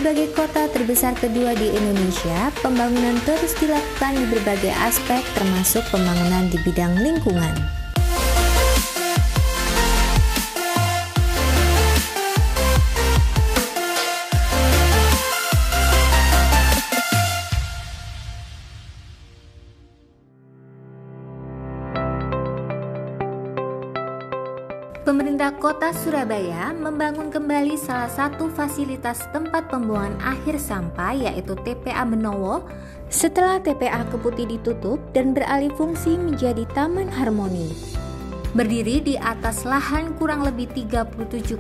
Sebagai kota terbesar kedua di Indonesia, pembangunan terus dilakukan di berbagai aspek termasuk pembangunan di bidang lingkungan. Pemerintah Kota Surabaya membangun kembali salah satu fasilitas tempat pembuangan akhir sampah yaitu TPA Benowo setelah TPA Keputih ditutup dan beralih fungsi menjadi Taman Harmoni. Berdiri di atas lahan kurang lebih 37,4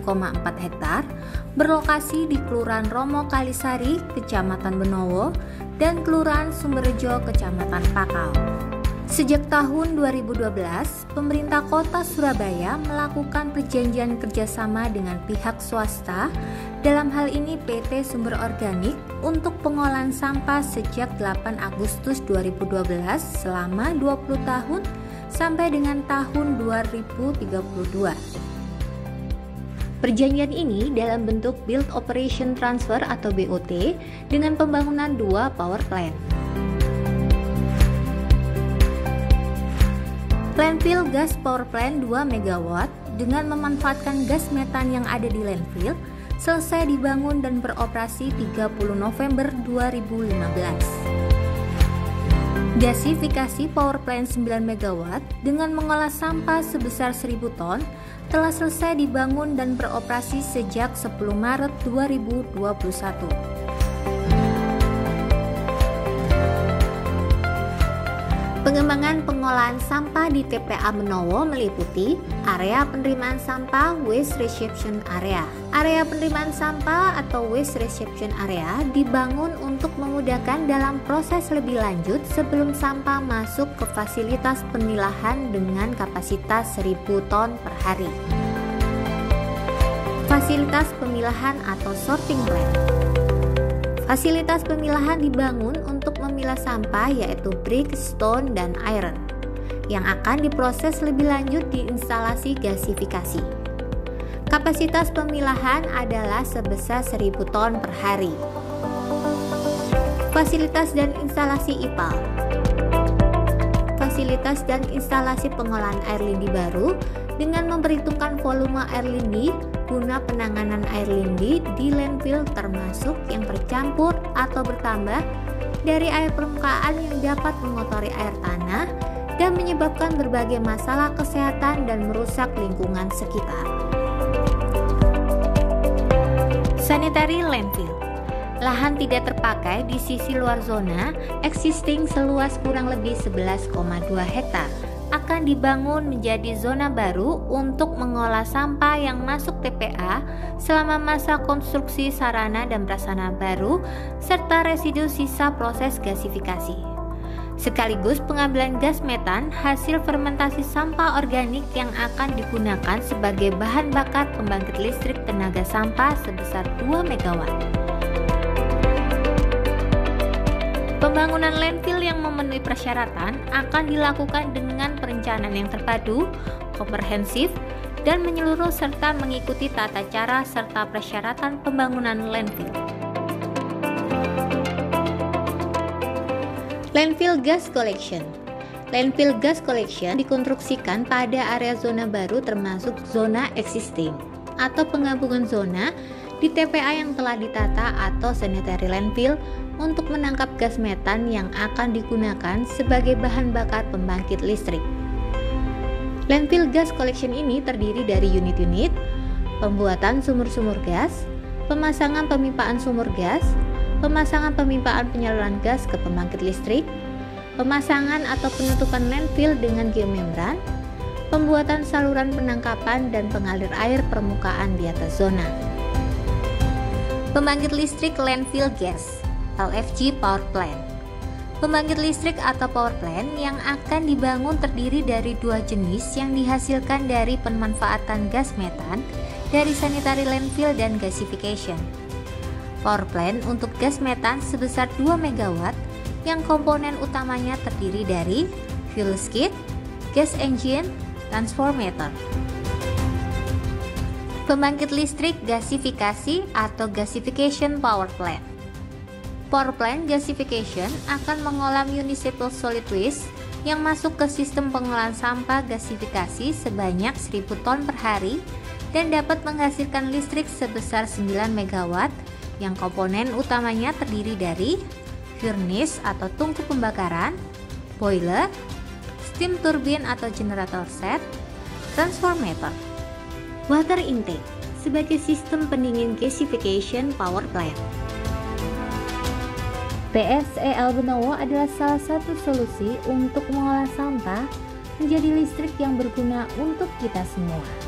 hektar, berlokasi di Kelurahan Romo Kalisari, Kecamatan Benowo, dan Kelurahan Sumberjo, Kecamatan Pakal. Sejak tahun 2012, pemerintah Kota Surabaya melakukan perjanjian kerjasama dengan pihak swasta, dalam hal ini PT Sumber Organik, untuk pengolahan sampah sejak 8 Agustus 2012 selama 20 tahun sampai dengan tahun 2032. Perjanjian ini dalam bentuk Build Operation Transfer atau BOT dengan pembangunan 2 power plant. Landfill Gas Power Plant 2 MW dengan memanfaatkan gas metan yang ada di landfill selesai dibangun dan beroperasi 30 November 2015. Gasifikasi Power Plant 9 MW dengan mengolah sampah sebesar 1000 ton telah selesai dibangun dan beroperasi sejak 10 Maret 2021. Pengembangan pengolahan sampah di TPA Benowo meliputi area penerimaan sampah Waste Reception Area. Area penerimaan sampah atau Waste Reception Area dibangun untuk memudahkan dalam proses lebih lanjut sebelum sampah masuk ke fasilitas pemilahan dengan kapasitas 1000 ton per hari. Fasilitas pemilahan atau sorting plant. Fasilitas pemilahan dibangun untuk memilah sampah yaitu brick, stone, dan iron yang akan diproses lebih lanjut di instalasi gasifikasi. Kapasitas pemilahan adalah sebesar 1000 ton per hari. Fasilitas dan instalasi IPAL. Fasilitas dan instalasi pengolahan air lindi baru dengan memperhitungkan volume air lindi guna penanganan air lindi di landfill termasuk yang bercampur atau bertambah dari air permukaan yang dapat mengotori air tanah dan menyebabkan berbagai masalah kesehatan dan merusak lingkungan sekitar. Sanitary landfill. Lahan tidak terpakai di sisi luar zona existing seluas kurang lebih 11,2 hektar akan dibangun menjadi zona baru untuk mengolah sampah yang masuk TPA selama masa konstruksi sarana dan prasarana baru serta residu sisa proses gasifikasi. Sekaligus pengambilan gas metan hasil fermentasi sampah organik yang akan digunakan sebagai bahan bakar pembangkit listrik tenaga sampah sebesar 2 MW. Pembangunan landfill yang memenuhi persyaratan akan dilakukan dengan perencanaan yang terpadu, komprehensif, dan menyeluruh serta mengikuti tata cara serta persyaratan pembangunan landfill. Landfill Gas Collection. Landfill Gas Collection dikonstruksikan pada area zona baru termasuk zona existing atau penggabungan zona di TPA yang telah ditata atau sanitary landfill untuk menangkap gas metan yang akan digunakan sebagai bahan bakar pembangkit listrik. Landfill gas collection ini terdiri dari unit-unit, pembuatan sumur-sumur gas, pemasangan pemipaan sumur gas, pemasangan pemipaan penyaluran gas ke pembangkit listrik, pemasangan atau penutupan landfill dengan geomembran, pembuatan saluran penangkapan dan pengalir air permukaan di atas zona. Pembangkit listrik landfill gas LFG Power Plant. Pembangkit listrik atau power plant yang akan dibangun terdiri dari 2 jenis yang dihasilkan dari pemanfaatan gas metan dari sanitary landfill dan gasification. Power plant untuk gas metan sebesar 2 MW yang komponen utamanya terdiri dari fuel skid, gas engine, transformator. Pembangkit listrik gasifikasi atau gasification power plant. Power plant gasification akan mengolah municipal solid waste yang masuk ke sistem pengolahan sampah gasifikasi sebanyak 1000 ton per hari dan dapat menghasilkan listrik sebesar 9 MW yang komponen utamanya terdiri dari furnace atau tungku pembakaran, boiler, steam turbine atau generator set, transformator. Water intake sebagai sistem pendingin gasification power plant. PSEL Benowo adalah salah satu solusi untuk mengolah sampah menjadi listrik yang berguna untuk kita semua.